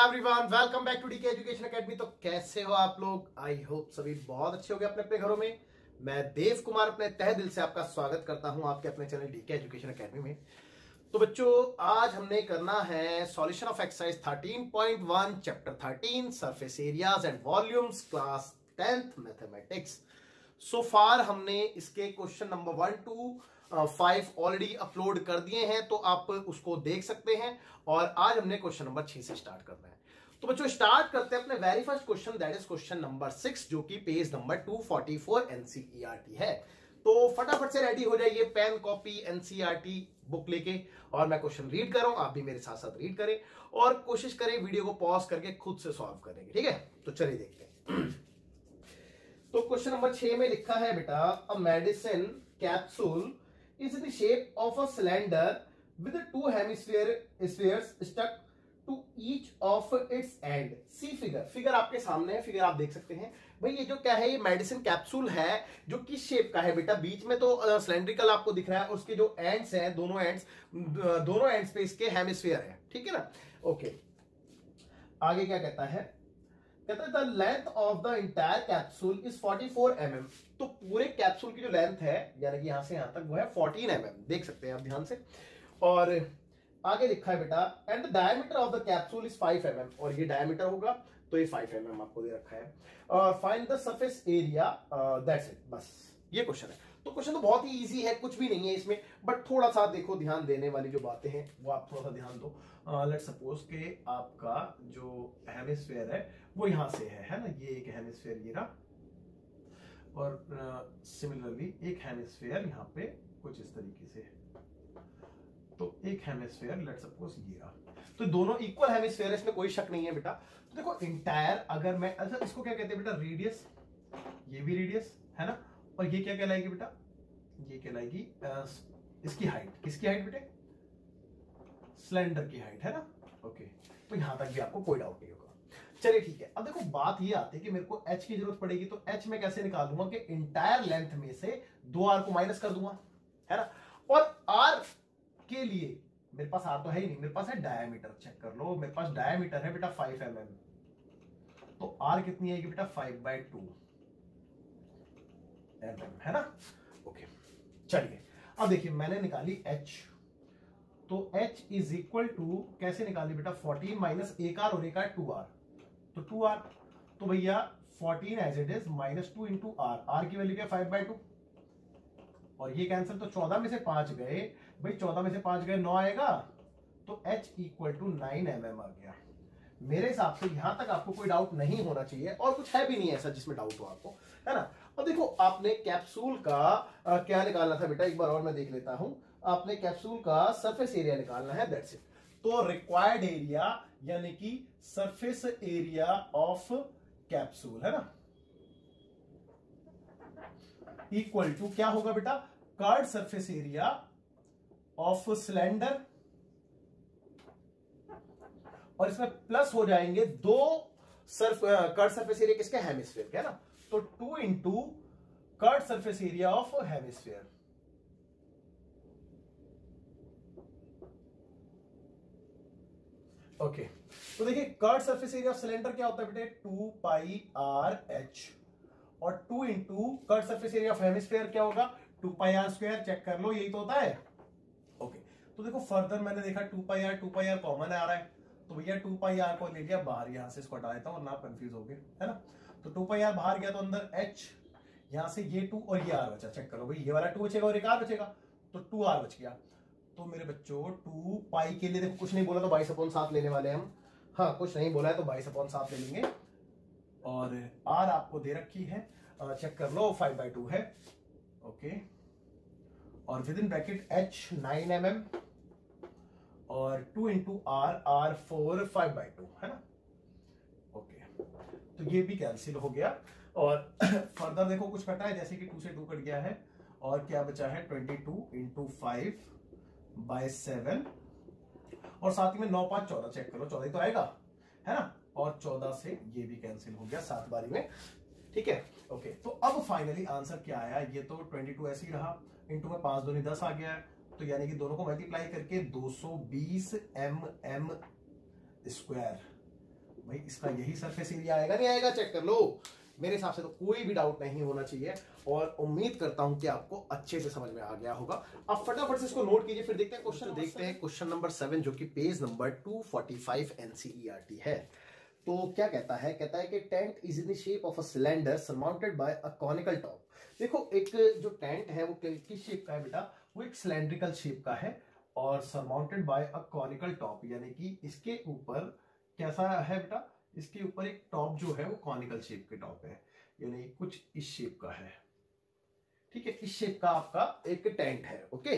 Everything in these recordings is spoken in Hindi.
Everyone, welcome back to DK education academy. तो कैसे हो आप लोग? आई होप सभी बहुत अच्छे हो गए अपने अपने घरों में। मैं देव कुमार अपने तहे दिल से आपका स्वागत करता हूं आपके अपने चैनल डीके एजुकेशन एकेडमी में। तो बच्चों, आज हमने करना है solution of exercise 13.1 chapter 13 surface areas and volumes, class 10th mathematics. So far हमने इसके question number 1 to 5 already upload कर दिए हैं, तो आप उसको देख सकते हैं। और आज हमने क्वेश्चन नंबर 6 से स्टार्ट करना है। तो बच्चों, स्टार्ट करते हैं अपने very first question, that is question number 6, जो कि पेज नंबर 244 एनसीईआरटी है। तो फटाफट से रेडी हो जाइए, पेन कॉपी एनसीईआरटी बुक लेके, और मैं क्वेश्चन रीड कर रहा हूं, आप भी मेरे साथ साथ रीड करें और कोशिश करें वीडियो को पॉज करके खुद से सॉल्व करने की। ठीक है, तो चलिए देखते हैं। तो क्वेश्चन नंबर 6 में लिखा है बेटा, a medicine capsule is in the shape of a cylinder with two spheres stuck to each of its end. See figure. Figure आपके सामने है, फिगर आप देख सकते हैं। भाई ये जो क्या है, ये मेडिसिन कैप्सूल है जो किस शेप का है बेटा? बीच में तो सिलेंड्रिकल आपको दिख रहा है, और उसके जो एंड्स हैं, दोनों एंड्स पे इसके हेमिस्फीयर है। ठीक है ना? ओके, आगे क्या कहता है? कहता है the length of the entire capsule is 44 mm। तो पूरे कैप्सूल की जो लेंथ है, यानी कि यहां से यहां तक, वो है 14 mm। देख सकते हैं आप ध्यान से। और आगे लिखा है बेटा, and the diameter of the capsule is 5 mm। और ये डायमीटर होगा, तो ये 5 mm आपको दे रखा है। Find the surface area, that's it, बस ये क्वेश्चन है। तो क्वेश्चन तो बहुत ही इजी है, कुछ भी नहीं है इसमें, बट थोड़ा सा देखो, ध्यान देने वाली जो बातें हैं वो आप थोड़ा सा ध्यान दो। लेट्स सपोज के आपका जो हेमिस्फीयर है वो यहां से है ना, ये एक हेमिस्फीयर ये रहा, और सिमिलरली एक हेमिस्फीयर यहाँ पे कुछ इस तरीके से है। तो एक हेमिस्फीयर लेट्स सपोज ये रहा, तो दोनों इक्वल हेमिस्फीयर, इसमें कोई शक नहीं है बेटा। तो देखो इंटायर, अगर मैं, अच्छा इसको क्या कहते हैं बेटा? रेडियस। ये भी रेडियस है ना, और ये क्या कहलाएगी बेटा? ये कहलाएगी इसकी हाइट। किसकी हाइट बेटे? सिलेंडर की हाइट, है ना? ओके, तो यहां तक भी आपको कोई डाउट नहीं होगा। चलिए ठीक है। अब देखो बात ये आती है कि मेरे को h की जरूरत पड़ेगी, तो h में कैसे निकालूंगा कि इंटायर लेंथ में से 2r को माइनस कर दूंगा, है ना? और r के लिए मेरे पास r तो है ही नहीं, मेरे पास है डायमीटर। चेक कर लो, मेरे पास डायमीटर है बेटा 5 mm। तो r कितनी आएगी बेटा? 5/2 mm, है ना? ओके, चलिए अब देखिए, मैंने निकाली h, तो h इज इक्वल टू कैसे निकाली बेटा? 14 माइनस एक आर और एक आर 2r, तो 2r। तो भैया 14 as it is minus 2 into R, R की वैल्यू क्या? 5/2, और ये कैंसिल, तो 14 में से 5 गए भाई, 14 में से 5 गए, 9 आएगा, तो h इक्वल टू 9 mm आ गया। मेरे हिसाब से यहां तक आपको कोई डाउट नहीं होना चाहिए, और कुछ है भी नहीं ऐसा जिसमें डाउट हो आपको, है ना? और देखो, आपने कैप्सूल का क्या निकालना था बेटा? एक बार और मैं देख लेता हूं। आपने कैप्सूल का सरफेस एरिया निकालना है, दैट्स इट। तो रिक्वायर्ड एरिया यानी कि सरफेस एरिया ऑफ कैप्सूल, है ना, इक्वल टू क्या होगा बेटा? Curved surface area of cylinder, और इसमें प्लस हो जाएंगे दो कर्व्ड सरफेस एरिया किसके? हेमिस्फीयर के, है ना? तो 2 into curved surface area of hemisphere. Okay, तो देखिए curved surface area of cylinder क्या होता है बेटे? 2πrh, और 2 into curved surface area of hemisphere क्या होगा? 2πr²। चेक कर लो, यही तो होता है। ओके, तो देखो फर्दर मैंने देखा 2πr कॉमन आ रहा है, तो भैया 2πr को ले लिया बाहर, यहां से इसको हटा देता हूं, ना कंफ्यूज हो गए, है ना? तो 2πr बाहर गया, तो अंदर h, यहां से ये 2 और ये r बचा। चेक करो भाई, ये वाला 2 बचेगा और एक r बचेगा, तो 2r बच गया। तो मेरे बच्चों 2π के लिए देखो कुछ नहीं बोला, तो 22/7 लेने वाले हम। हाँ, कुछ नहीं बोला है तो 22/7 ले लेंगे, और r आपको दे रखी है, चेक कर लो, 5/2 है। ओके, और with in bracket h 9 mm, और 2 इंटू r 4 5/2, है ना? ओके, तो ये भी कैंसिल हो गया, और फर्दर देखो कुछ कटा है, जैसे कि 2 से 2 कट गया है, और क्या बचा है? 22 इंटू 5/7, और साथ ही में 9 5 14। चेक करो, 14 ही तो आएगा, है ना? और 14 से ये भी कैंसिल हो गया 7 बारी में। ठीक है, ओके, तो अब फाइनली आंसर क्या आया? ये तो 22 ऐसे ही रहा, इंटू में 5 दूनी 10 आ गया है, तो यानी कि दोनों को मल्टीप्लाई करके 220 mm स्क्वायर भाई इसका यही सरफेस एरिया आएगा, नहीं आएगा? चेक कर लो। मेरे हिसाब से तो कोई भी डाउट नहीं होना चाहिए और उम्मीद करता हूं कि आपको अच्छे से समझ में आ गया होगा। अब फटाफट से इसको नोट कीजिए, फिर देखते हैं क्वेश्चन। देखते हैं क्वेश्चन नंबर 7 जो कि पेज नंबर 245 एनसीईआरटी है। तो क्या कहता है? कहता है कि tent is in the shape of a cylinder surmounted bye a conical top. देखो एक जो टेंट है वो किस शेप का है बेटा? वो एक सिलेंड्रिकल शेप का है और surmounted bye a conical top, यानी कि इसके ऊपर कैसा है बेटा? इसके ऊपर एक टॉप जो है वो कॉनिकल शेप के टॉप है, यानी कुछ इस शेप का है। ठीक है, इस शेप का आपका एक टेंट है। Okay,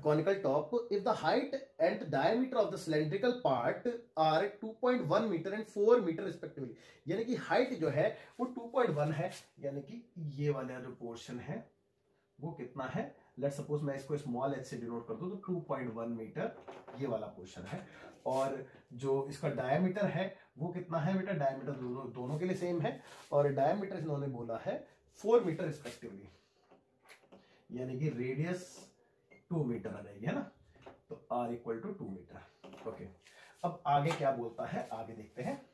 conical top if the height and diameter of the cylindrical part are 2.1 meter and 4 meter respectively, यानी कि हाइट जो है वो 2.1 है, यानी कि ये वाला जो पोर्शन है वो कितना है? लेट्स सपोज मैं इसको स्मॉल एच से डिनोट कर दूं तो 2.1 मीटर ये वाला पोर्शन है। और जो इसका डायमीटर है वो कितना है बेटा? डायमीटर दोनों के लिए सेम है और डायमीटर इन्होंने बोला है 4 मीटर रिस्पेक्टिवली, यानी कि रेडियस 2 मीटर आ जाएगी, है ना? तो R equal to 2 metre. Okay, अब आगे क्या बोलता है आगे देखते हैं।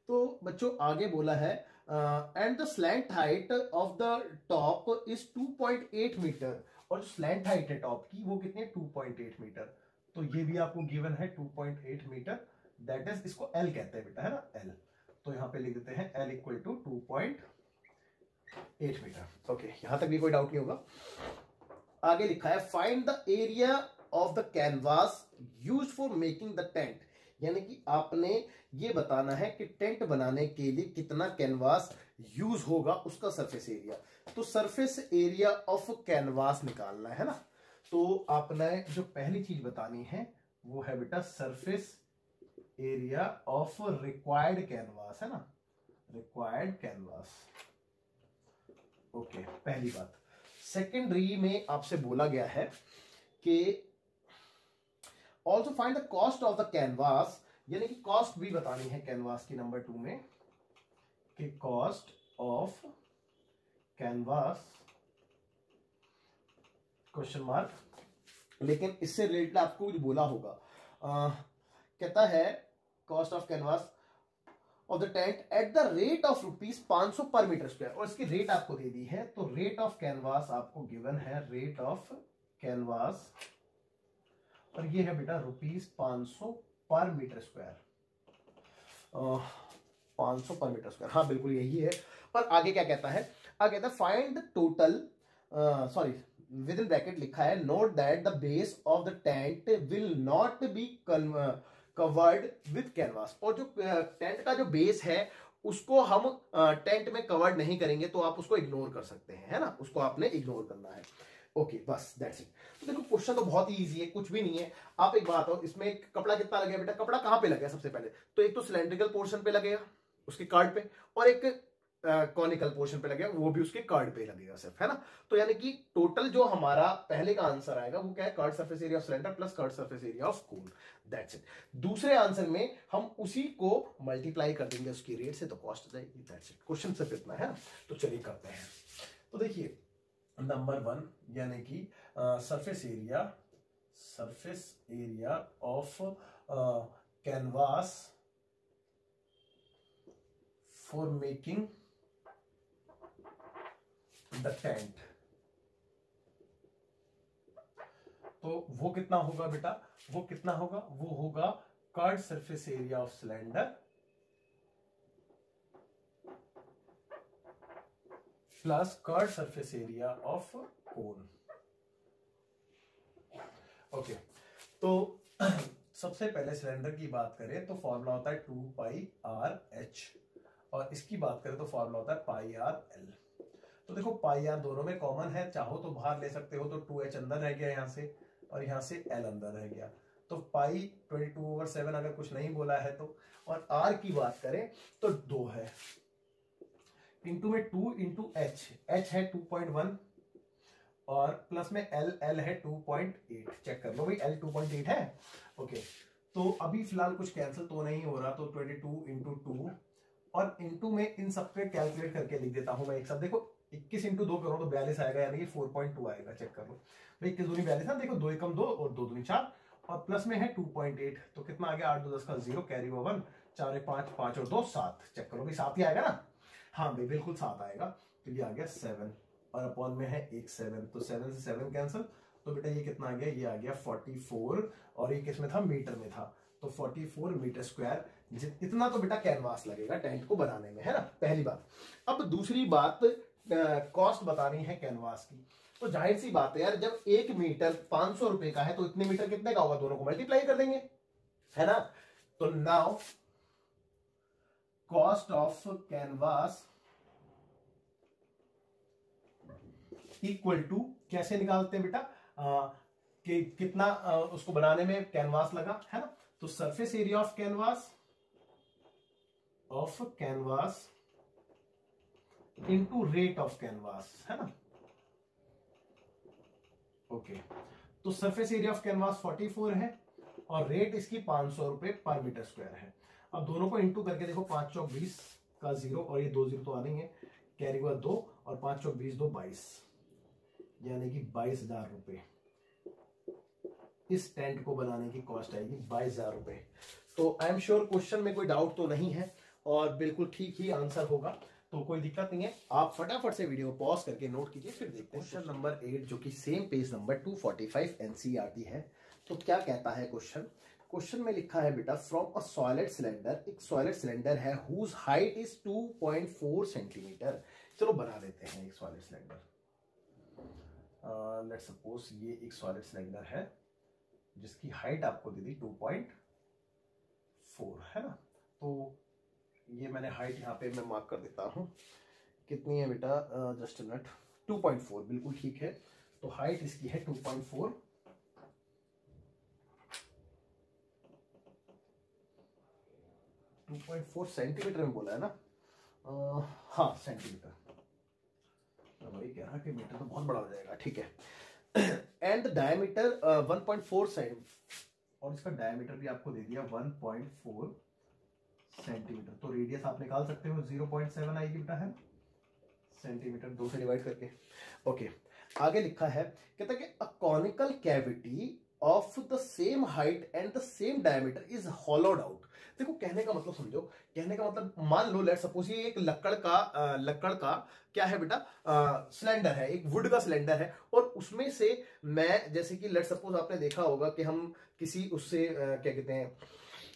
तो बच्चों आगे बोला है and the slant height of the top is 2.8 metre, और जो स्लैंट हाइट है टॉप की वो कितनी है? 2.8 मीटर। तो ये भी आपको गिवन है 2.8 मीटर, दैट इज, इसको L कहते हैं बेटा, है ना? L। तो यहां पे लिख देते हैं L equal to 2.8 metre. Okay, यहां तक भी कोई डाउट नहीं होगा। आगे लिखा है find the area of the canvas used for making the tent, यानी कि आपने ये बताना है कि टेंट बनाने के लिए कितना कैनवास यूज होगा, उसका सरफेस एरिया। तो सरफेस एरिया ऑफ कैनवास निकालना है ना। तो आपने जो पहली चीज बतानी है वो है बेटा surface area of required canvas, है ना? Required canvas. ओके, पहली बात। सेकेंडरी में आपसे बोला गया है कि also find the cost of the canvas, यानी कि कॉस्ट भी बतानी है कैनवास की नंबर 2 में, कि cost of canvas question mark. लेकिन इससे रिलेटेड आपको कुछ बोला होगा। कहता है cost of canvas of the tent at the rate of ₹500 पर मीटर स्क्वायर, और इसकी रेट आपको दे दी है। तो रेट ऑफ कैनवास आपको गिवन है, रेट ऑफ कैनवास, और ये है बेटा ₹500 पर मीटर स्क्वायर। 500 पर मीटर स्क्वायर, हाँ बिल्कुल यही है। पर आगे क्या कहता है? आगे कहता है find the total, sorry with in bracket लिखा है note that the base of the tent will not be covered with canvas, और जो टेंट का जो बेस है उसको हम टेंट में कवर्ड नहीं करेंगे, तो आप उसको इग्नोर कर सकते हैं, है ना? उसको आपने इग्नोर करना है। ओके, बस दैट्स इट। तो देखो क्वेश्चन तो बहुत ही इजी है, कुछ भी नहीं है। आप एक बात हो, इसमें कपड़ा कितना लगेगा बेटा? कपड़ा कहां पे लगेगा? सबसे पहले तो एक तो सिलेंड्रिकल पोर्शन पे लगेगा उसके कार्ड पे, और एक कॉनिकल पोर्शन पे लगेगा, वो भी उसके कार्ड पे लगेगा सिर्फ, है ना? तो यानी कि टोटल जो हमारा पहले का आंसर आएगा वो क्या है? Card surface area of cylinder plus card surface area of cone, that's it. दूसरे आंसर में हम उसी को मल्टीप्लाई कर देंगे उसकी रेट से, तो कॉस्ट आ जाएगी, दैट्स इट। क्वेश्चन सिर्फ इतना है ना। तो चलिए करते हैं। तो देखिए नंबर 1 यानी कि surface area of canvas for making the tent, तो वो कितना होगा बेटा? वो कितना होगा? वो होगा curved surface area of cylinder plus curved surface area of cone. Okay, तो सबसे पहले सिलेंडर की बात करें तो फॉर्मूला होता है 2πrh, और इसकी बात करें तो फॉर्मूला होता है πrl। तो देखो πr दोनों में कॉमन है, चाहो तो बाहर ले सकते हो, तो 2h अंदर रह गया यहां से, और यहां से l अंदर रह गया। तो पाई 22/7 अगर कुछ नहीं बोला है तो। और r की बात करें तो 2 है, इंटू में 2 इंटू h है 2.1, और प्लस में l है 2.8। चेक कर लो भाई, l 2.8 है। ओके, तो अभी फिलहाल कुछ कैंसिल तो नहीं हो रहा, तो 22 इंटू 2, और इंटू में इन सबके कैलकुलेट करके लिख देता हूं मैं एक साथ। देखो 21 इंटू 2 करो तो 42 आएगा, यानी कि 4.2 आएगा। चेक कर लो भाई, 21 दूनी 42 ना, देखो 2 एकम 2 और 2 दूनी 4, और प्लस में है 2.8, तो कितना आ गया 8 2 10 का 0, कैरी ओवर 1, 4 1 5, 5 और 2 7, चेक करो भी 7 ही आएगा ना, हाँ भाई बिल्कुल 7 आएगा, तो ये आ गया 7 और अपॉन में है एक 7, तो 7 से 7 कैंसिल, तो बेटा ये कितना आ गया, ये आ गया 44 और ये किस में था, मीटर में था, तो 44 मीटर स्क्वायर, इतना तो बेटा कैनवास लगेगा टेंट को बनाने में, है ना, पहली बात। अब दूसरी बात, कॉस्ट बतानी है कैनवास की, तो जाहिर सी बात है यार, जब 1 मीटर 500 रुपए का है तो इतने मीटर कितने का होगा, दोनों को मल्टीप्लाई कर देंगे, है ना। तो now cost of canvas equal to, कैसे निकालते हैं बेटा, कि कितना उसको बनाने में कैनवास लगा, है ना, तो surface area of canvas into rate of canvas, है ना, ओके। तो सरफेस एरिया ऑफ कैनवास 44 है और रेट इसकी 500 रुपए पर मीटर स्क्वायर है। अब दोनों को इंटू करके देखो, 5 चौक 20 का 0 और ये 2 0 तो आनी है, कैरी हुआ 2 और 5 चौक 20 2 22, यानी कि 22,000 रुपए इस टेंट को बनाने की कॉस्ट आएगी, 22,000 रुपए। तो आई एम श्योर क्वेश्चन में कोई डाउट तो नहीं है और बिल्कुल ठीक ही आंसर होगा, तो कोई दिक्कत नहीं है। आप फटाफट से वीडियो पॉज करके नोट कीजिए, फिर देखते हैं क्वेश्चन नंबर 8 जो कि सेम पेज नंबर 245 एनसीईआरटी है। तो क्या कहता है क्वेश्चन में लिखा है बेटा, फ्रॉम अ सॉलिड सिलेंडर, एक सॉलिड सिलेंडर है हुज हाइट इज 2.4 सेंटीमीटर। चलो बना लेते हैं एक सॉलिड सिलेंडर, लेट्स सपोज ये एक सॉलिड सिलेंडर है जिसकी हाइट आपको दे दी 2.4, है ना। तो ये मैंने हाइट यहाँ पे मैं मार्क कर देता हूँ, कितनी है बेटा, जस्ट मिनट, 2.4 बिल्कुल ठीक है। तो हाइट इसकी है 2.4, सेंटीमीटर में बोला है ना, हाँ सेंटीमीटर, तो वही कह रहा कि मीटर तो बहुत बड़ा हो जाएगा, ठीक है। एंड डायमीटर 1.4 सेंट, और इसका डायमीटर भी आपको दे दिया 1.4 सेंटीमीटर, तो रेडियस आप निकाल सकते हो 0.7 आएगी बेटा, है सेंटीमीटर 2 से डिवाइड करके, ओके। आगे लिखा है, कहता है कि a conical cavity of the same height and the same diameter is hollowed out. देखो कहने का मतलब समझो, कहने का मतलब मान लो लेट्स सपोज ये एक लकड़ का क्या है बेटा, सिलेंडर है, एक वुड का सिलेंडर है, और उसमें से मैं, जैसे कि लेट्स सपोज आपने देखा होगा कि हम किसी उससे क्या कहते हैं,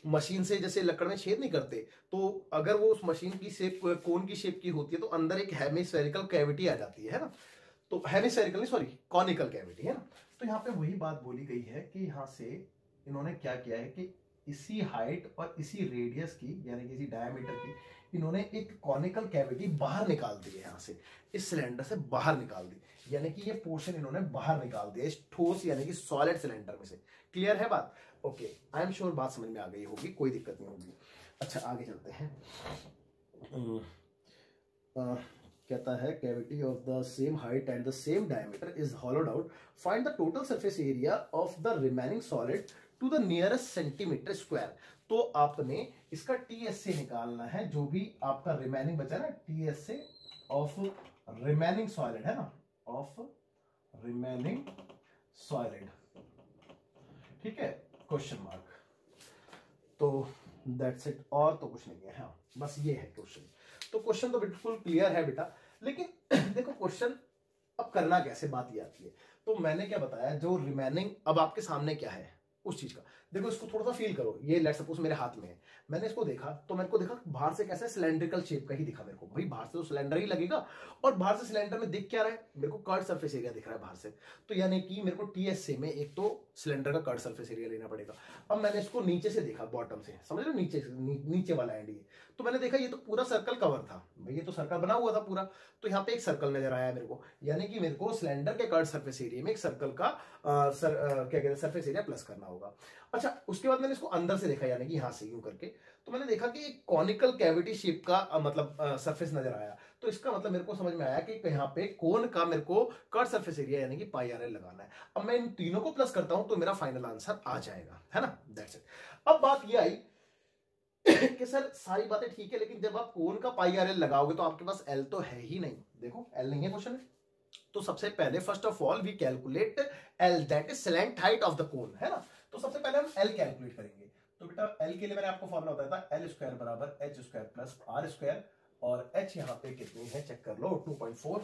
मशीन से जैसे लकड़ में छेद नहीं करते, तो अगर वो उस मशीन की शेप कोन की शेप की होती है तो अंदर एक हेमिस्फेरिकल कैविटी आ जाती है ना, तो हेमिस्फेरिकल नहीं सॉरी कॉनिकल कैविटी, है ना। तो यहाँ पे वही बात बोली गई है कि यहाँ से इन्होंने क्या किया है कि इसी हाइट और इसी रेडियस की, यानी कि इसी डायमीटर की, इन्होंने एक कॉनिकल कैविटी बाहर निकाल दी है, यहाँ से इस सिलेंडर से बाहर निकाल दी, यानी कि ये पोर्शन इन्होंने बाहर निकाल दिया इस ठोस यानी कि सॉलिड सिलेंडर में से। क्लियर है बात, ओके। आई एम श्योर बात समझ में आ गई होगी, कोई दिक्कत नहीं होगी। अच्छा आगे चलते हैं। कहता है cavity of the same height and the same diameter is hollowed out, find the total surface area of the remaining solid to the nearest centimetre square. तो आपने इसका टीएसए निकालना है, जो भी आपका रिमेनिंग बचा ना, टीएसए ऑफ रिमेनिंग सॉलिड, है ना, ऑफ रिमेनिंग सॉलिड, ठीक है, क्वेश्चन मार्क। तो दैट्स इट, और तो कुछ नहीं है, हाँ बस ये है क्वेश्चन। तो क्वेश्चन तो बिल्कुल क्लियर है बेटा, लेकिन देखो क्वेश्चन अब करना कैसे, बात ये आती है। तो मैंने क्या बताया, जो रिमेनिंग अब आपके सामने क्या है उस चीज का, देखो इसको थोड़ा सा फील करो। ये लेट्स सपोज मेरे हाथ में है, मैंने इसको देखा तो मेरे को देखा बाहर से कैसे सिलेंड्रिकल शेप का ही दिखा मेरे को, भाई बाहर से तो सिलेंडर ही लगेगा, और बाहर से सिलेंडर में दिख क्या रहा है मेरे को, कर्ड सरफेस एरिया दिख रहा है बाहर से। तो यानी कि मेरे को टीएसए में एक तो सिलेंडर का कर्ड सरफेस एरिया लेना पड़ेगा। अब मैंने इसको नीचे से देखा, बॉटम से, समझ लो नीचे वाला एंड ये, तो मैंने देखा ये तो पूरा सर्कल कवर था भाई, ये तो सर्कल बना हुआ था पूरा, तो यहाँ पे एक सर्कल नजर आया मेरे को, यानी कि मेरे को सिलेंडर के कर्ड सरफेस एरिया में एक सर्कल का क्या कहते हैं सरफेस एरिया प्लस करना होगा। अच्छा उसके बाद मैंने इसको अंदर से देखा, यानी कि यहां से यूं करके, तो मैंने देखा कि एक कॉनिकल कैविटी शेप का मतलब सरफेस नजर आया। तो इसका मतलब मेरे को समझ में आया कि यहाँ पे कोन का मेरे को कर्ड सरफेस एरिया यानी कि पाई आर एल लगाना है। अब मैं इन तीनों को प्लस करता हूं तो मेरा फाइनल आंसर आ जाएगा, है ना, दैट्स इट। अब बात ये आई कि सर सारी बातें ठीक है, लेकिन जब आप कोन का पाई आर एल लगाओगे तो आपके पास एल तो है ही नहीं, देखो एल नहीं है क्वेश्चन में। तो सबसे पहले first of all we calculate L, that is slant height of the cone, है ना। तो सबसे पहले हम एल कैलकुलेट करेंगे। तो बेटा एल के लिए मैंने आपको फॉर्मूला बताया था, एल स्क्वायर बराबर H square plus R square, और एच यहाँ पे कितनी है चेक कर लो, 2.4,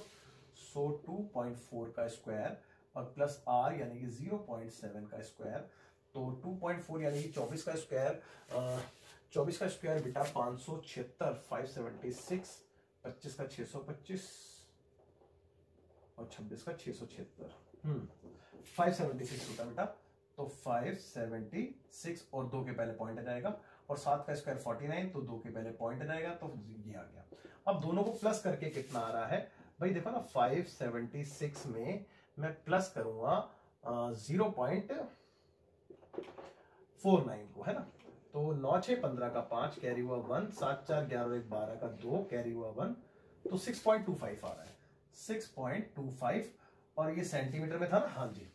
सो 2.4 का स्क्वायर और प्लस आर यानी कि 0.7 का स्क्वायर, तो 2.4 यानी कि 24 का स्क्वायर, 24 का स्क्वायर बेटा 576, 576, 25 का 625 और 26 का 676, 576 होता बेटा। तो 576 और 2 के पहले पॉइंट आ जाएगा, और 7 का स्क्वायर 49, तो 2 के पहले पॉइंट आ जाएगा, तो ये आ गया। अब दोनों को प्लस करके कितना आ रहा है भाई, देखो ना 576 में मैं प्लस करूंगा 0.49 को, है ना, तो 9 6 15 का 5 कैरी हुआ 1, 7 4 11 और 1 12 का 2 कैरी हुआ 1, तो 6.25 आ रहा है, 6.25, और ये सेंटीमीटर में था ना, हाँ जी,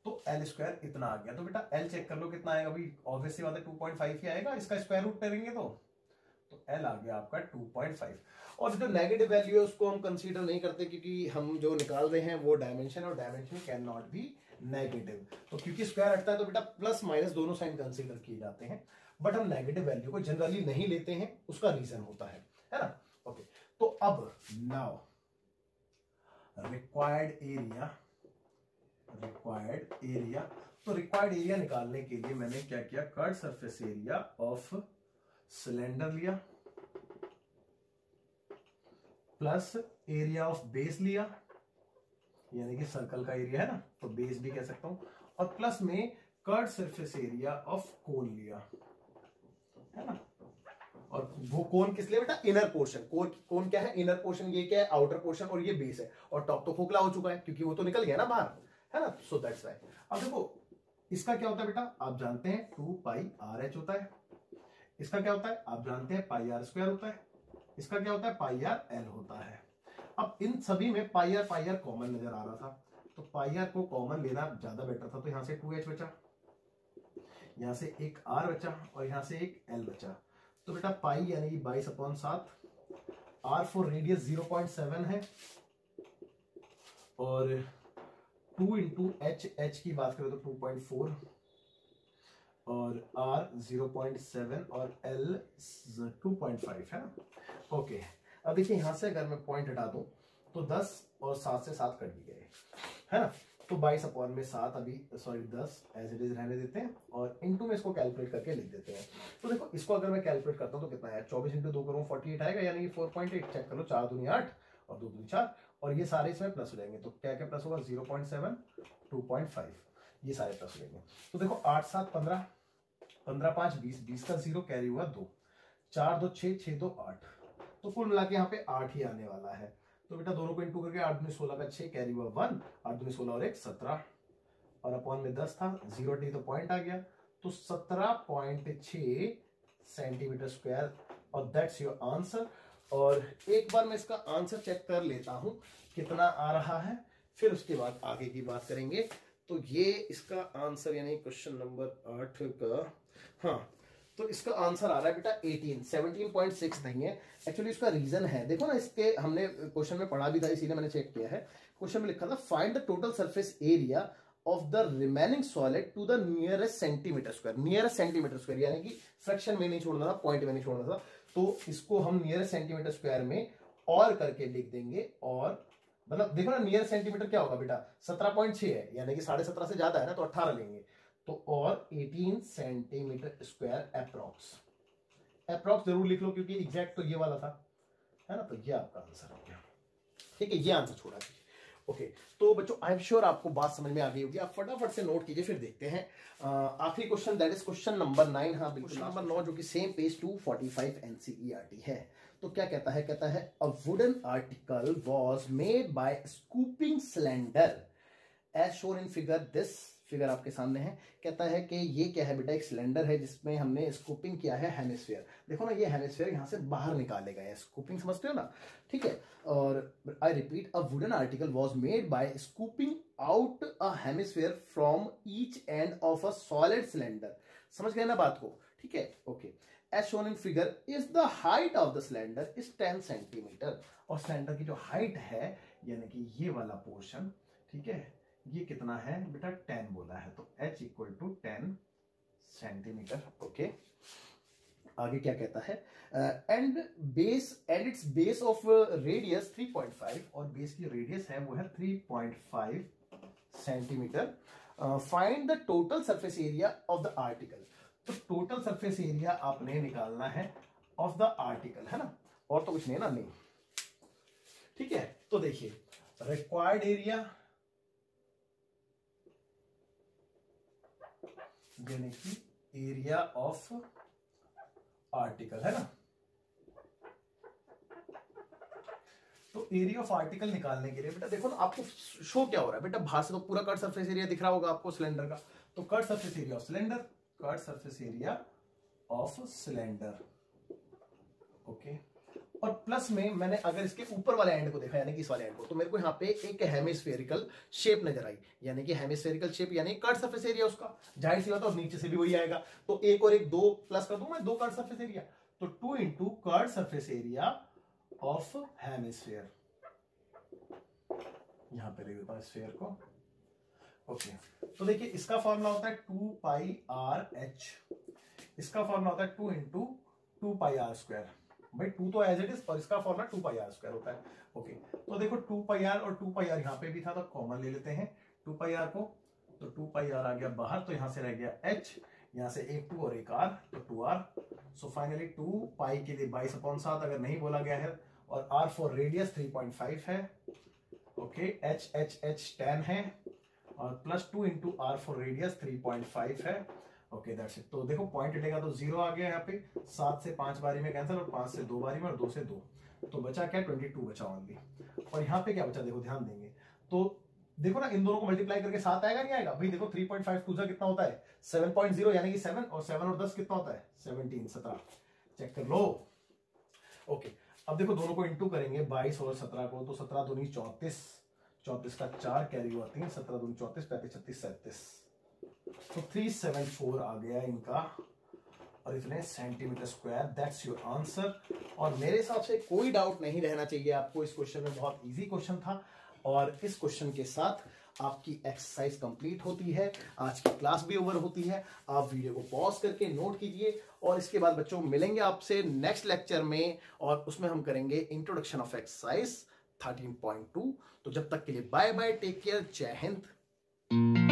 तो एल स्क्वायर इतना आ गया। तो बेटा एल चेक कर लो कितना आएगा भाई, ऑब्वियसली बात है 2.5 ही आएगा, इसका स्क्वायर रूट करेंगे तो एल आ गया आपका 2.5। और जो नेगेटिव वैल्यू है उसको हम कंसीडर नहीं करते, क्योंकि हम जो निकाल रहे हैं वो डायमेंशन, और dimension can not be negative, तो क्योंकि स्क्वायर हटता है तो बेटा प्लस माइनस दोनों साइन कंसीडर किए जाते हैं, बट हम नेगेटिव वैल्यू को जनरली नहीं लेते हैं, उसका रीजन होता है ना। ओके, तो अब नाउ रिक्वायर्ड एरिया, तो रिक्वायर्ड एरिया निकालने के लिए मैंने क्या किया, curve surface area of cylinder लिया प्लस एरिया ऑफ बेस लिया, यानी कि सर्कल का एरिया है ना, तो बेस भी कह सकता हूं, और प्लस में curve surface area of cone लिया, है ना। और वो कोन किस लिए बेटा, इनर पोर्शन, कोन क्या है, इनर पोर्शन, ये क्या है आउटर पोर्शन, और ये बेस है, और टॉप तो खोखला हो चुका है क्योंकि वो तो निकल गया ना बाहर, है ना, सो दैट्स व्हाई। अब देखो इसका क्या होता है बेटा, आप जानते हैं 2 पाई आर एच होता है, इसका क्या होता है आप जानते हैं पाई आर स्क्वायर होता है, इसका क्या होता है पाई आर एल होता है। अब इन सभी में पाई आर कॉमन नजर आ रहा था, तो पाई आर को कॉमन लेना ज्यादा बेटर था, तो यहां से 2h बचा, यहां से एक आर बचा, और यहां से एक एल बचा, तो बेटा पाई यानी कि 22/7, आर फॉर रेडियस 0.7 है, और 2 इंटू एच की बात करें तो 2.4, और R 0.7 और L 2.5 है ना। ओके, अब देखिए यहां से अगर मैं पॉइंट हटा दूं तो 10 और 7 से 7 कट भी गए, है ना, तो 22/7 अभी सॉरी 10 एज इट इज रहने देते हैं, और इनटू में इसको कैलकुलेट करके लिख देते हैं। तो देखो इसको अगर मैं कैलकुलेट करता हूं तो कितना है, 24 इंटू 2 करूं 48 आएगा, यानी कि 4.8, चेक कर लो, 4 दूनी 8 और 2 दूनी 4, और ये सारे इसमें प्लस हो जाएंगे, तो क्या क्या प्लस होगा, 0.7, 2.5, ये सारे प्लस हो जाएंगे। तो देखो 8 7 15, 15 5 20, 20 का 0 कैरी हुआ 2, 4 2 6, 6 2 8, तो कुल मिला के यहाँ पे 8 ही आने वाला है। तो बेटा दोनों को इंटू करके 8 दूनी 16 का 6 कैरी हुआ 1, 8 दूनी 16 और 1 17, और अपॉन में 10 था, 0 टी तो पॉइंट आ गया, तो 17.6 सेंटीमीटर स्क्वायर, और दैट्स योर आंसर। और एक बार मैं इसका आंसर चेक कर लेता हूं कितना आ रहा है, फिर उसके बाद आगे की बात करेंगे। तो ये इसका आंसर यानी क्वेश्चन नंबर 8 का, हाँ, तो इसका आंसर आ रहा है बेटा 18, 17.6 नहीं है एक्चुअली, इसका रीजन है, देखो ना, इसके हमने क्वेश्चन में पढ़ा भी था, इसीलिए मैंने चेक किया है। क्वेश्चन में लिखा था find the total surface area of the remaining solid to the nearest centimetre square, nearest centimetre square यानी कि फ्रैक्शन में नहीं छोड़ना था, पॉइंट में नहीं छोड़ना था, तो इसको हम नियरेस्ट सेंटीमीटर स्क्वायर में और करके लिख देंगे, और मतलब देखो ना नियर सेंटीमीटर क्या होगा बेटा, 17.6 है, यानी कि 17.5 से ज्यादा है ना, तो 18 लेंगे, तो और 18 सेंटीमीटर स्क्वायर अप्रॉक्स जरूर लिख लो, क्योंकि एग्जैक्ट तो ये वाला था, है ना, तो ये आपका आंसर हो गया। ठीक है, ये आंसर छोड़ा कीजिए। ओके, तो बच्चों आई एम श्योर आपको बात समझ में आ गई होगी, आप फटाफट से नोट कीजिए, फिर देखते हैं आखिरी question, that is question number 9। हाँ बिल्कुल, नंबर 9 जो कि सेम पेज 245 एनसीईआरटी है। तो क्या कहता है, कहता है a wooden article was made by scooping cylinder as shown in figure, this figure आपके सामने है। कहता है कि ये क्या है बेटा, एक सिलेंडर है जिसमें हमने स्कूपिंग किया है हेमिस्फीयर, देखो ना ये हेमिस्फीयर यहां से बाहर निकाले गए हैं, स्कूपिंग समझते हो ना, ठीक है। और I repeat, a wooden article was made by scooping out a hemisphere from each end of a solid cylinder, समझ गए ना बात को, ठीक है। Okay, as shown in figure is the height of the cylinder is 10 centimetre, और सिलेंडर की जो हाइट है यानी कि ये वाला पोर्शन, ठीक है, ये कितना है बेटा 10 बोला है, तो h equal to 10 centimetre. Okay, आगे क्या कहता है, and it's base of radius 3.5, और बेस की रेडियस है वो है 3.5 centimetre. Find the total surface area of the article. तो टोटल सरफेस एरिया आपने निकालना है ऑफ द आर्टिकल, है ना, और तो कुछ नहीं ना, नहीं, ठीक है। तो देखिए रिक्वायर्ड एरिया यानी कि एरिया ऑफ आर्टिकल, है ना। तो एरिया ऑफ आर्टिकल निकालने के लिए बेटा देखो ना, आपको शो क्या हो रहा है बेटा, बाहर से तो पूरा कट सरफेस एरिया दिख रहा होगा आपको सिलेंडर का। तो cut surface area of cylinder, cut surface area of cylinder. Okay, और प्लस में मैंने अगर इसके ऊपर वाले एंड को देखा, यानी कि इस वाले एंड को, तो मेरे को यहाँ पे एक हेमिस्फेरिकल शेप नजर आई, यानी कि हेमिस्फेरिकल शेप यानी कट सरफेस एरिया उसका, जाहिर सी बात है, और नीचे से भी वही आएगा। तो एक और एक दो प्लस कर दूं मैं, 2 कट सरफेस एरिया, तो 2 into cut surface area of hemisphere, यहां पे लिख देता हूं स्फेयर को। ओके, तो देखिए इसका फॉर्मूला होता है 2 पाई आर एच, इसका फॉर्मूला होता है 2 इंटू 2 पाई आर स्क्वायर। भाई 2 तो एज इट इज, और इसका फॉर्मूला 2 पाई आर स्क्वायर होता है। ओके, तो देखो 2 पाई आर और 2 पाई आर यहाँ पे भी था, तो कॉमन ले लेते हैं 2 पाई आर को, तो 2 पाई आर आ गया बाहर, तो यहां से रह गया h, यहां से एक 2 और एक r, तो 2r। सो फाइनली 2 पाई के लिए 22/7 अगर नहीं बोला गया है, और r फॉर रेडियस 3.5 है। ओके, h 10 है, और plus 2 into R for radius 3.5 है। Okay that's it. तो देखो पॉइंट हटेगा तो 0 आ गया यहाँ पे, 7 से 5 बारी में कैंसिल, और 5 से 2 बारी में, और 2 से 2, तो बचा क्या, 22 बचा ओनली। और यहाँ पे क्या बचा, देखो ध्यान देंगे तो देखो ना, इन दोनों को मल्टीप्लाई करके 7 आएगा नहीं आएगा, भाई देखो 3.5 2 से कितना होता है 7.0, यानी कि 7, और 7 और 10 कितना होता है 17, 17, चेक कर लो। ओके, अब देखो दोनों को इंटू करेंगे 22 और 17 को, तो 17 दूनी 34, 34 का 4 कैरी हुआ 3, 17 दूनी 34, 35 36 37, तो 374 आ गया इनका, और इतने centimetre square. That's your answer. और मेरे हिसाब से कोई डाउट नहीं रहना चाहिए आपको, इस क्वेश्चन में बहुत इजी क्वेश्चन था, और इस क्वेश्चन के साथ आपकी एक्सरसाइज कंप्लीट होती है, आज की क्लास भी ओवर होती है। आप वीडियो को पॉज करके नोट कीजिए, और इसके बाद बच्चों मिलेंगे आपसे नेक्स्ट लेक्चर में, और उसमें हम करेंगे इंट्रोडक्शन ऑफ एक्सरसाइज 13.2। तो जब तक के लिए बाय बाय, टेक केयर, जय हिंद।